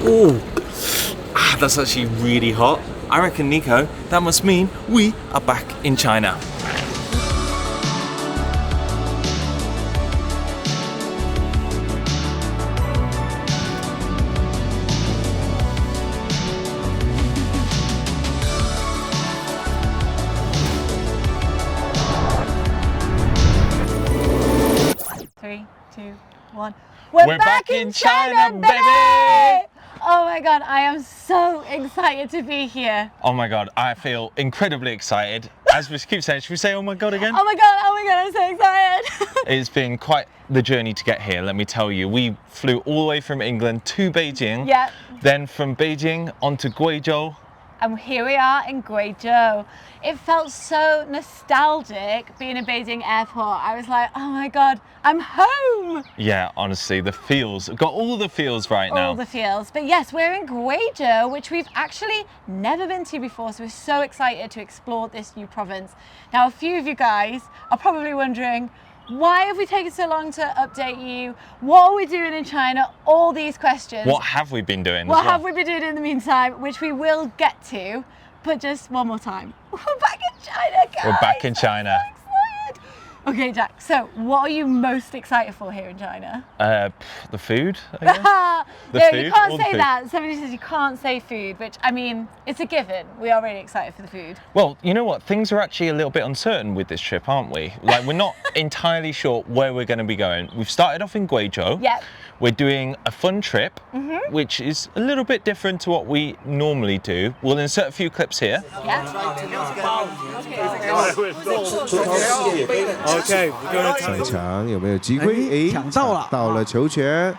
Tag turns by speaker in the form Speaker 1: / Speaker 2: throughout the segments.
Speaker 1: Oh, that's actually really hot. I reckon, Nico, that must mean we are back in China.
Speaker 2: Three, two, one. We're back in China, baby! Oh my god, I am so excited to be here.
Speaker 1: Oh my god, I feel incredibly excited. As we keep saying, should we say oh my god again?
Speaker 2: Oh my god, I'm so excited.
Speaker 1: It's been quite the journey to get here, let me tell you. We flew all the way from England to Beijing.
Speaker 2: Yep.
Speaker 1: Then from Beijing onto Guizhou.
Speaker 2: And here we are in Guizhou. It felt so nostalgic being in Beijing airport. I was like, oh my god, I'm home.
Speaker 1: Yeah, honestly, the feels, got all the feels right now.
Speaker 2: All the feels. But yes, we're in Guizhou, which we've actually never been to before. So we're so excited to explore this new province. Now, a few of you guys are probably wondering, why have we taken so long to update you? What are we doing in China? All these questions.
Speaker 1: What have we been doing?
Speaker 2: What have we been doing in the meantime, which we will get to, but just one more time. We're back in China, guys.
Speaker 1: We're back in China.
Speaker 2: I'm so excited. Okay, Jack, so what are you most excited for here in China?
Speaker 1: The food, I guess.
Speaker 2: No, you can't say that. Somebody says you can't say food, which, I mean, it's a given. We are really excited for the food.
Speaker 1: Well, you know what? Things are actually a little bit uncertain with this trip, aren't we? Like, we're not entirely sure where we're going to be going. We've started off in Guizhou.
Speaker 2: Yep.
Speaker 1: We're doing a fun trip, which is a little bit different to what we normally do. We'll insert a few clips here.
Speaker 2: Yeah.
Speaker 1: Okay, we're going to
Speaker 3: 上场有没有机会？哎，抢到了球权，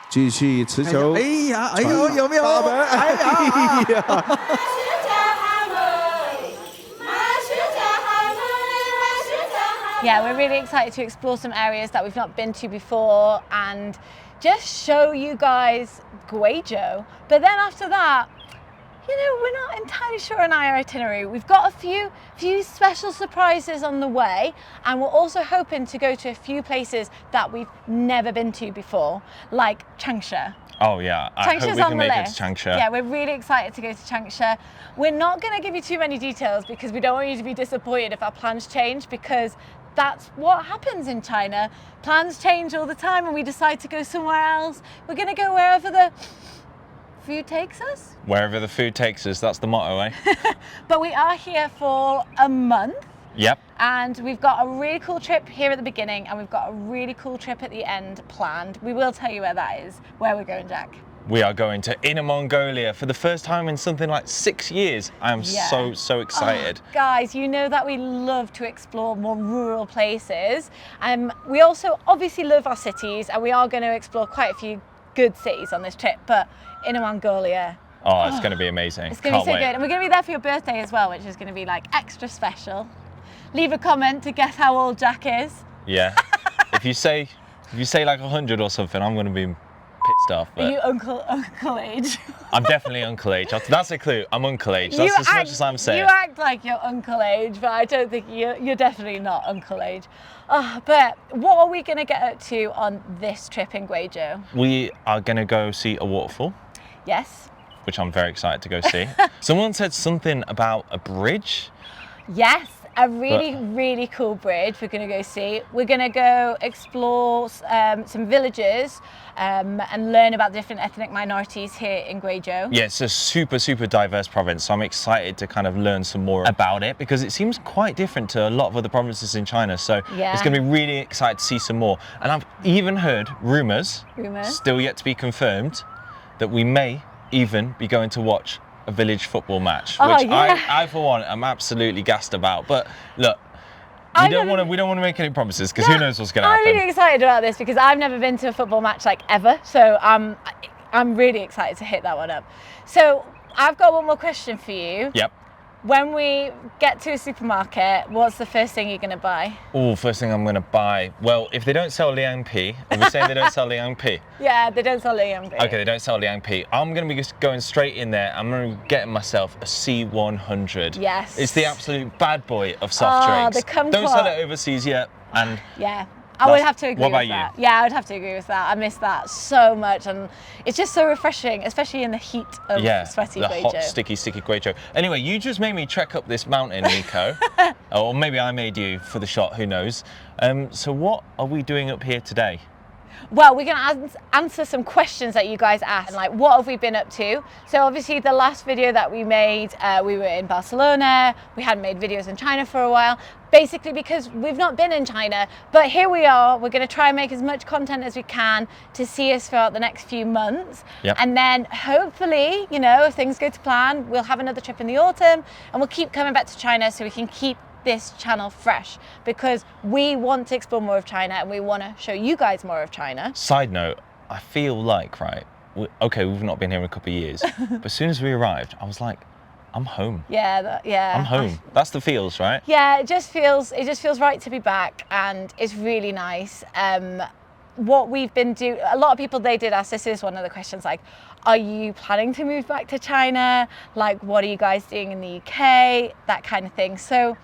Speaker 3: 继续持球。哎呀，哎呦，有没有？大门！哎呀！
Speaker 2: Yeah, we're really excited to explore some areas that we've not been to before and just show you guys Guizhou. But then after that, you know, we're not entirely sure on our itinerary. We've got a few special surprises on the way, and we're also hoping to go to a few places that we've never been to before, like Changsha.
Speaker 1: Oh yeah, I hope we can make it to Changsha.
Speaker 2: Yeah, we're really excited to go to Changsha. We're not going to give you too many details because we don't want you to be disappointed if our plans change, because that's what happens in China. Plans change all the time and we decide to go somewhere else. We're going to go wherever the food takes us.
Speaker 1: Wherever the food takes us, that's the motto, eh?
Speaker 2: But we are here for a month.
Speaker 1: Yep.
Speaker 2: And we've got a really cool trip here at the beginning and we've got a really cool trip at the end planned. We will tell you where that is, where we're going, Jack.
Speaker 1: We are going to Inner Mongolia for the first time in something like 6 years. I am so excited.
Speaker 2: Oh, guys, you know that we love to explore more rural places. We also obviously love our cities and we are going to explore quite a few good cities on this trip, but Inner Mongolia.
Speaker 1: Oh, it's going to be amazing.
Speaker 2: It's going to be so good. And we're going to be there for your birthday as well, which is going to be like extra special. Leave a comment to guess how old Jack is.
Speaker 1: Yeah. if you say like 100 or something, I'm going to be pissed off. But
Speaker 2: are you uncle age?
Speaker 1: I'm definitely uncle age. That's a clue. I'm uncle age. That's as much as I'm saying.
Speaker 2: You act like you're uncle age, but I don't think you're definitely not uncle age. But what are we going to get up to on this trip in Guizhou?
Speaker 1: We are going to go see a waterfall.
Speaker 2: Yes.
Speaker 1: Which I'm very excited to go see. Someone said something about a bridge.
Speaker 2: Yes. A really cool bridge we're going to go see. We're going to go explore some villages and learn about different ethnic minorities here in Guizhou.
Speaker 1: Yeah, it's a super diverse province, so I'm excited to kind of learn some more about it because it seems quite different to a lot of other provinces in China, so it's going to be really excited to see some more. And I've even heard rumours, still yet to be confirmed, that we may even be going to watch a village football match, which I for one am absolutely gassed about. But look, we don't want to make any promises because who knows what's going to happen.
Speaker 2: I'm really excited about this because I've never been to a football match like ever, so I'm really excited to hit that one up. So I've got one more question for you.
Speaker 1: Yep.
Speaker 2: When we get to a supermarket, what's the first thing you're going to buy?
Speaker 1: Oh, first thing I'm going to buy. Well, if they don't sell Liang Pi, are we saying they don't sell Liang Pi?
Speaker 2: Yeah, they don't sell Liang Pi.
Speaker 1: Okay, they don't sell Liang Pi. I'm going to be just going straight in there. I'm going to be getting myself a C100.
Speaker 2: Yes.
Speaker 1: It's the absolute bad boy of soft drinks.
Speaker 2: The kumquat.
Speaker 1: Don't sell it overseas yet. And
Speaker 2: yeah. I would have to agree
Speaker 1: with
Speaker 2: that. Yeah, I would have to agree with that. I miss that so much, and it's just so refreshing, especially in the heat of sweaty Guizhou.
Speaker 1: The hot, sticky Guizhou. Anyway, you just made me trek up this mountain, Nico. Or maybe I made you for the shot, who knows. So what are we doing up here today?
Speaker 2: Well, we're going to answer some questions that you guys asked, like what have we been up to? So obviously the last video that we made, we were in Barcelona. We hadn't made videos in China for a while, basically because we've not been in China. But here we are. We're going to try and make as much content as we can to see us throughout the next few months.
Speaker 1: Yep.
Speaker 2: And then hopefully, you know, if things go to plan, we'll have another trip in the autumn and we'll keep coming back to China so we can keep this channel fresh, because we want to explore more of China and we want to show you guys more of China.
Speaker 1: Side note, I feel like, right, okay, we've not been here in a couple of years, but as soon as we arrived, I was like, I'm home.
Speaker 2: Yeah,
Speaker 1: I'm home. That's the feels, right?
Speaker 2: Yeah, it just feels right to be back, and it's really nice. What we've been doing, a lot of people, they did ask, this is one of the questions, like, are you planning to move back to China? Like, what are you guys doing in the UK? That kind of thing. So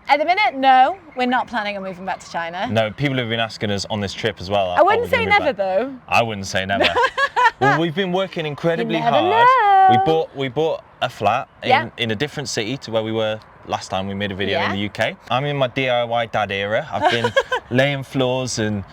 Speaker 2: at the minute, no, we're not planning on moving back to China.
Speaker 1: No, people have been asking us on this trip as well.
Speaker 2: I wouldn't say never though.
Speaker 1: I wouldn't say never. Well, we've been working incredibly hard.
Speaker 2: Know.
Speaker 1: We bought a flat in a different city to where we were last time we made a video in the UK. I'm in my DIY dad era. I've been laying floors and,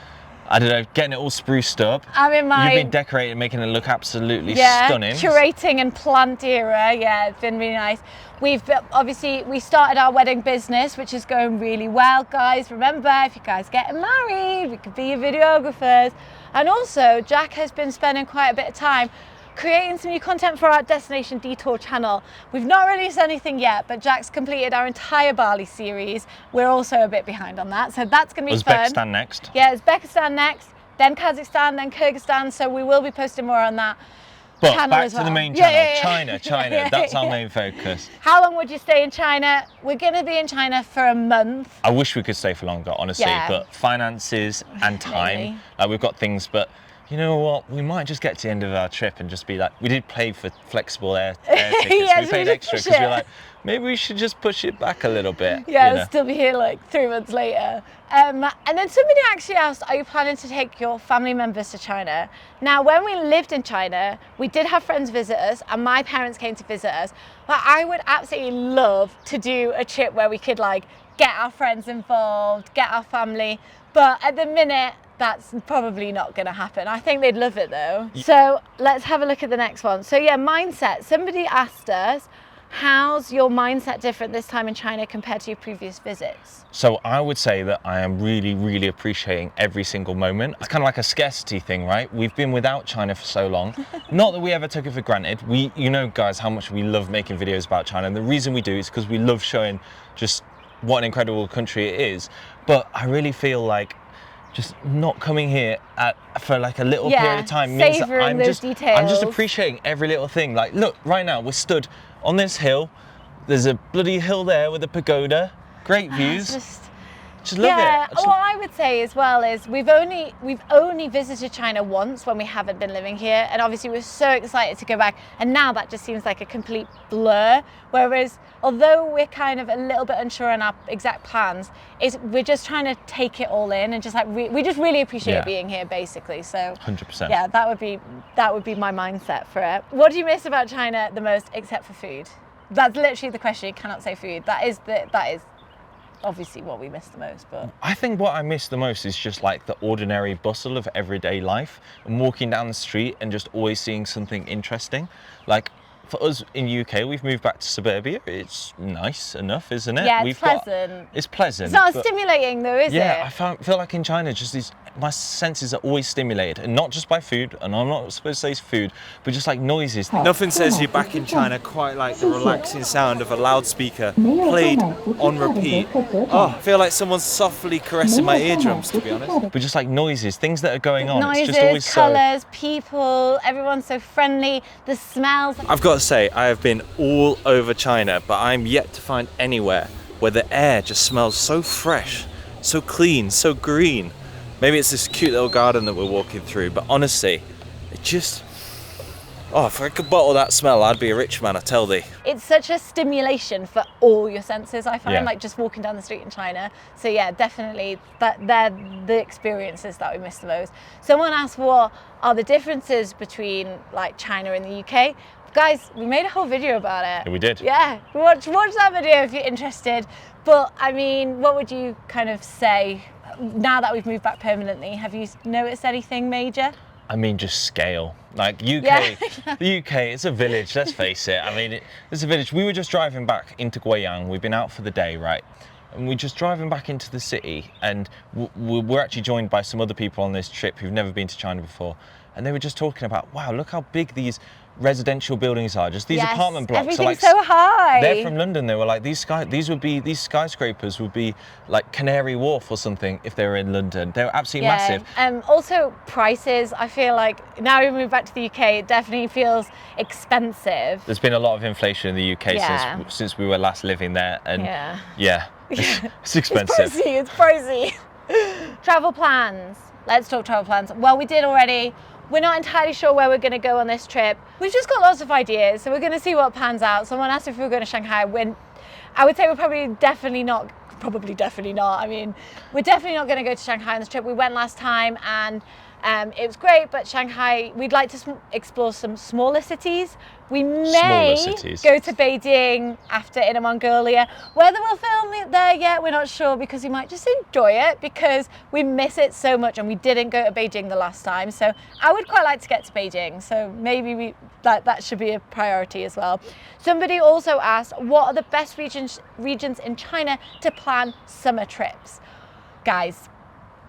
Speaker 1: I don't know, getting it all spruced up.
Speaker 2: I'm in my...
Speaker 1: You've been decorating, making it look absolutely stunning.
Speaker 2: Curating and plant era. Yeah, it's been really nice. We've obviously, we started our wedding business, which is going really well, guys. Remember, if you guys getting married, we could be your videographers. And also, Jack has been spending quite a bit of time creating some new content for our Destination Detour channel. We've not released anything yet, but Jack's completed our entire Bali series. We're also a bit behind on that, so that's going to be fun.
Speaker 1: Uzbekistan next.
Speaker 2: Yeah, Uzbekistan next, then Kazakhstan, then Kyrgyzstan, so we will be posting more on that channel
Speaker 1: back
Speaker 2: as well.
Speaker 1: to the main channel, China, that's our main focus.
Speaker 2: How long would you stay in China? We're going to be in China for a month.
Speaker 1: I wish we could stay for longer, honestly, but finances and time, like we've got things, but you know what? We might just get to the end of our trip and just be like, we did pay for flexible air tickets.
Speaker 2: Yes,
Speaker 1: we paid extra because we were like, maybe we should just push it back a little bit.
Speaker 2: Yeah, we'll still be here like 3 months later. And then somebody actually asked, are you planning to take your family members to China? Now, when we lived in China, we did have friends visit us and my parents came to visit us. But I would absolutely love to do a trip where we could like get our friends involved, get our family. But at the minute, that's probably not going to happen. I think they'd love it though. So let's have a look at the next one. So yeah, mindset. Somebody asked us, how's your mindset different this time in China compared to your previous visits?
Speaker 1: So I would say that I am really, really appreciating every single moment. It's kind of like a scarcity thing, right? We've been without China for so long. Not that we ever took it for granted. You know, guys, how much we love making videos about China. And the reason we do is because we love showing just what an incredible country it is. But I really feel like just not coming here for like a little period of time means that I'm just appreciating every little thing. Like, look, right now we're stood on this hill. There's a bloody hill there with a pagoda. Great views. Just love it.
Speaker 2: What I would say as well is we've only visited China once when we haven't been living here, and obviously we're so excited to go back, and now that just seems like a complete blur. Whereas although we're kind of a little bit unsure on our exact plans, we're just trying to take it all in and just like we just really appreciate being here basically. So
Speaker 1: 100%.
Speaker 2: Yeah, that would be my mindset for it. What do you miss about China the most except for food? That's literally the question. You cannot say food. That is obviously what we miss the most. But
Speaker 1: I think what I miss the most is just like the ordinary bustle of everyday life and walking down the street and just always seeing something interesting. Like for us in UK, we've moved back to suburbia. It's nice enough, isn't it?
Speaker 2: Yeah, it's pleasant.
Speaker 1: It's pleasant.
Speaker 2: It's not stimulating though, is it?
Speaker 1: Yeah, I feel like in China, just my senses are always stimulated, and not just by food, and I'm not supposed to say food, but just like noises.
Speaker 4: Nothing says you're back in China quite like the relaxing sound of a loudspeaker played on repeat. Oh, I feel like someone's softly caressing my eardrums, to be honest.
Speaker 1: But just like noises, things that are going on.
Speaker 2: Noises,
Speaker 1: it's just always
Speaker 2: colours, people, everyone's so friendly, the smells.
Speaker 4: I've got to say, I have been all over China, but I'm yet to find anywhere where the air just smells so fresh, so clean, so green. Maybe it's this cute little garden that we're walking through, but honestly, Oh, if I could bottle that smell, I'd be a rich man, I tell thee.
Speaker 2: It's such a stimulation for all your senses, I find,
Speaker 1: Yeah.
Speaker 2: like just walking down the street in China. So yeah, definitely they're the experiences that we miss the most. Someone asked what are the differences between like China and the UK. Guys, we made a whole video about it.
Speaker 1: Yeah, we did.
Speaker 2: Yeah, watch that video if you're interested. But I mean, what would you kind of say now that we've moved back permanently? Have you noticed anything major?
Speaker 1: I mean, just scale. Like UK,
Speaker 2: Yeah.
Speaker 1: the UK, it's a village, let's face it. I mean, it's a village. We were just driving back into Guiyang. We've been out for the day, right? And we're just driving back into the city, and we're actually joined by some other people on this trip who've never been to China before. And they were just talking about, wow, look how big these residential buildings are. Just these
Speaker 2: Yes,
Speaker 1: apartment blocks
Speaker 2: everything's
Speaker 1: are like
Speaker 2: so high.
Speaker 1: They're from London. They were like these skyscrapers would be like Canary Wharf or something if they were in London. They were absolutely massive.
Speaker 2: Also prices. I feel like now we moved back to the UK, it definitely feels expensive.
Speaker 1: There's been a lot of inflation in the UK since we were last living there, and it's expensive.
Speaker 2: It's pricey. Travel plans. Let's talk travel plans. Well, we did already. We're not entirely sure where we're going to go on this trip. We've just got lots of ideas, so we're going to see what pans out. Someone asked if we were going to Shanghai. I would say we're probably definitely not. I mean, we're definitely not going to go to Shanghai on this trip. We went last time and it was great, but Shanghai, we'd like to explore some smaller cities. We may go to Beijing after Inner Mongolia. Whether we'll film it there yet, we're not sure, because we might just enjoy it because we miss it so much, and we didn't go to Beijing the last time. So I would quite like to get to Beijing. So maybe that should be a priority as well. Somebody also asked, what are the best regions in China to plan summer trips? Guys,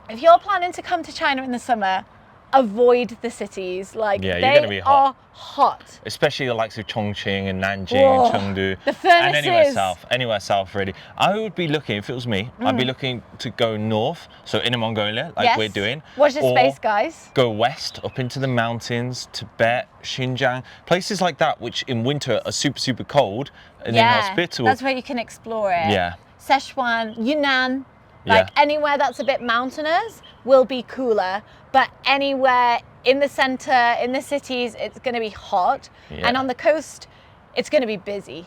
Speaker 2: if you're planning to come to China in the summer, avoid the cities. Like,
Speaker 1: you're
Speaker 2: they
Speaker 1: gonna be hot.
Speaker 2: are hot.
Speaker 1: Especially the likes of Chongqing and Nanjing and Chengdu.
Speaker 2: The furnaces.
Speaker 1: And anywhere south really. I would be looking, if it was me, I'd be looking to go north, so Inner Mongolia, like we're doing.
Speaker 2: Watch the space, guys.
Speaker 1: Go west, up into the mountains, Tibet, Xinjiang, places like that, which in winter are super, super cold and inhospitable.
Speaker 2: That's where you can explore it.
Speaker 1: Yeah.
Speaker 2: Sichuan, Yunnan, anywhere that's a bit mountainous will be cooler, but anywhere in the center, in the cities, it's going to be hot. Yeah. And on the coast, it's going to be busy.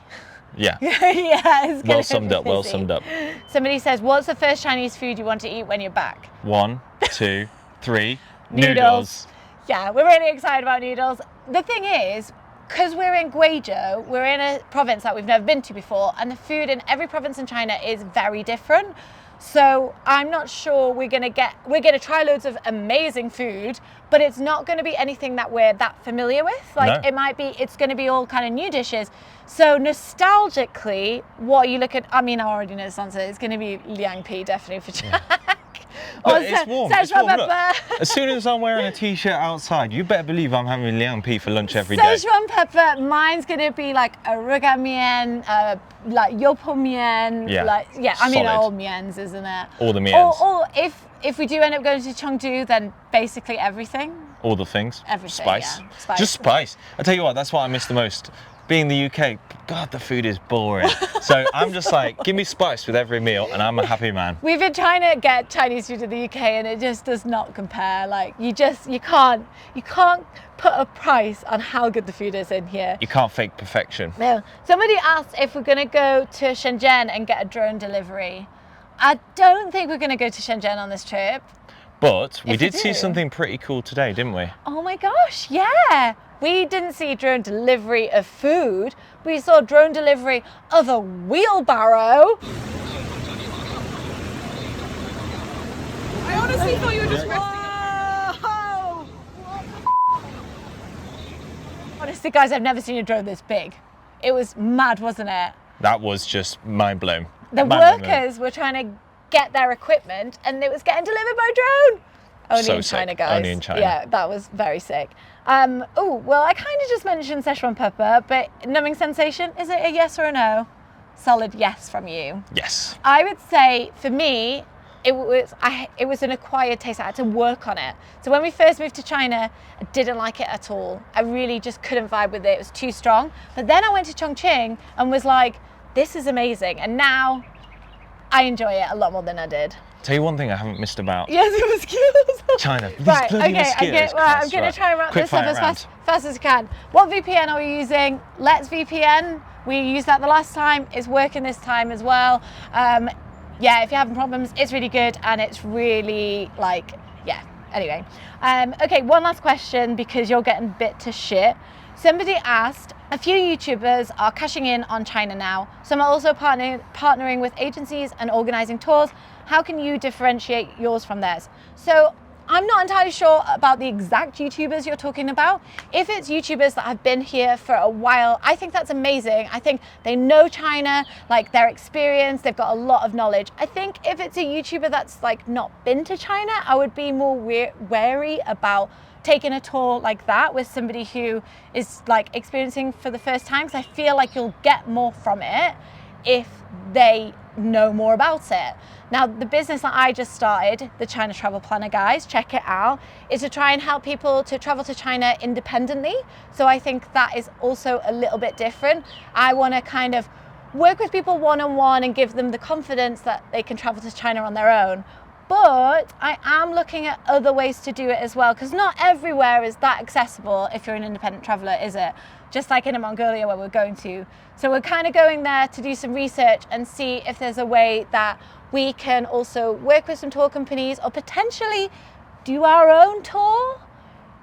Speaker 1: Yeah.
Speaker 2: It's
Speaker 1: well summed up, well summed up.
Speaker 2: Somebody says, what's the first Chinese food you want to eat when you're back?
Speaker 1: 1, 2, 3,
Speaker 2: noodles. Yeah, we're really excited about noodles. The thing is, because we're in Guizhou, we're in a province that we've never been to before, and the food in every province in China is very different. So I'm not sure we're gonna try loads of amazing food, but it's not gonna be anything that we're that familiar with. Like it's gonna be all kind of new dishes. So nostalgically, what you look at, I mean, I already know this answer, it's gonna be Liang Pi definitely for Jack.
Speaker 1: Look, it's warm. It's warm. Look, as soon as I'm wearing a t-shirt outside, you better believe I'm having Liang Pi for lunch every day.
Speaker 2: Szechuan pepper, mine's gonna be like a ruga mian, like yopo mian, I mean all mians, isn't it?
Speaker 1: All the mians.
Speaker 2: Or if we do end up going to Chengdu, then basically everything.
Speaker 1: All the things.
Speaker 2: Everything.
Speaker 1: Spice.
Speaker 2: Yeah. Spice.
Speaker 1: Just spice. I tell you what, that's what I miss the most. Being the UK, God, the food is boring. So I'm just like, give me spice with every meal and I'm a happy man.
Speaker 2: We've been trying to get Chinese food in the UK and it just does not compare. Like you can't put a price on how good the food is in here.
Speaker 1: You can't fake perfection.
Speaker 2: No. Somebody asked if we're gonna go to Shenzhen and get a drone delivery. I don't think we're gonna go to Shenzhen on this trip.
Speaker 1: But we did see something pretty cool today, didn't we?
Speaker 2: Oh my gosh, yeah. We didn't see drone delivery of food. We saw drone delivery of a wheelbarrow.
Speaker 5: I honestly thought you were just...
Speaker 2: Whoa! Honestly, guys, I've never seen a drone this big. It was mad, wasn't it?
Speaker 1: That was just mind blown.
Speaker 2: The workers were trying to get their equipment and it was getting delivered by drone. Only in China, guys.
Speaker 1: Only in China.
Speaker 2: Yeah, that was very sick. Well, I kind of just mentioned Szechuan pepper, but numbing sensation, is it a yes or a no? Solid yes from you.
Speaker 1: Yes.
Speaker 2: I would say, for me, it was an acquired taste. I had to work on it. So when we first moved to China, I didn't like it at all. I really just couldn't vibe with it. It was too strong. But then I went to Chongqing and was like, this is amazing. And now I enjoy it a lot more than I did.
Speaker 1: Tell you one thing I haven't missed about.
Speaker 2: Yes, the mosquitoes.
Speaker 1: China.
Speaker 2: Right,
Speaker 1: bloody
Speaker 2: okay,
Speaker 1: mosquitoes.
Speaker 2: I'm going to try and wrap this up as fast as I can. What VPN are we using? Let's VPN. We used that the last time. It's working this time as well. Yeah, if you're having problems, it's really good, and it's really like, yeah. Anyway, okay, one last question because you're getting bit to shit. Somebody asked, a few YouTubers are cashing in on China now. Some are also partnering with agencies and organizing tours. How can you differentiate yours from theirs? So I'm not entirely sure about the exact YouTubers you're talking about. If it's YouTubers that have been here for a while, I think that's amazing. I think they know China, like they're experienced, they've got a lot of knowledge. I think if it's a YouTuber that's like not been to China, I would be more wary about taking a tour like that with somebody who is like experiencing for the first time, because I feel like you'll get more from it if they know more about it. Now, the business that I just started, the China Travel Planner, guys, check it out, is to try and help people to travel to China independently. So I think that is also a little bit different. I want to kind of work with people one-on-one and give them the confidence that they can travel to China on their own. But I am looking at other ways to do it as well, because not everywhere is that accessible if you're an independent traveler, is it? Just like in Mongolia where we're going to. So we're kind of going there to do some research and see if there's a way that we can also work with some tour companies or potentially do our own tour.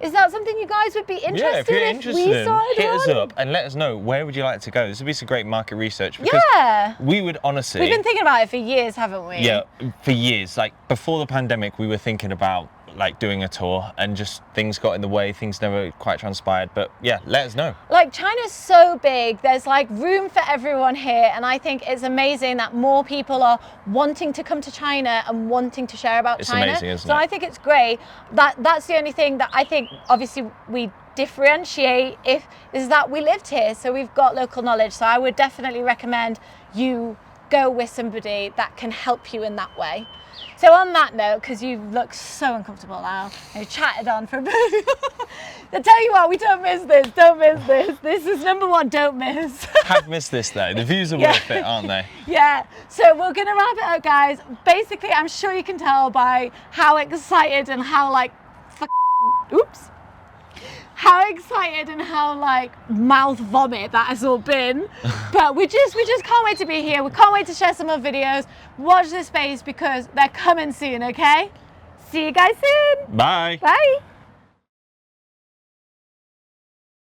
Speaker 2: Is that something you guys would be interested in?
Speaker 1: Yeah, if you're interested, hit us up and let us know, where would you like to go? This would be some great market research. Because we would honestly...
Speaker 2: We've been thinking about it for years, haven't we?
Speaker 1: Yeah, for years. Like before the pandemic, we were thinking about like doing a tour, and just things got in the way, things never quite transpired. But yeah, let us know. Like
Speaker 2: China's so big, there's like room for everyone here, and I think it's amazing that more people are wanting to come to China and wanting to share about China.
Speaker 1: It's amazing, isn't it?
Speaker 2: So I think it's great. That's the only thing that I think obviously we differentiate is that we lived here, so we've got local knowledge. So I would definitely recommend you go with somebody that can help you in that way. So on that note, because you look so uncomfortable now, and you chatted on for a bit, I tell you what, we don't miss this, don't miss this. This is number one, don't miss.
Speaker 1: Have missed this though, the views are worth it, aren't they?
Speaker 2: Yeah, so we're gonna wrap it up, guys. Basically, I'm sure you can tell by how excited and how like, how excited and how like mouth vomit that has all been. But we just can't wait to be here. We can't wait to share some more videos. Watch this space because they're coming soon, okay? See you guys soon.
Speaker 1: Bye.
Speaker 2: Bye.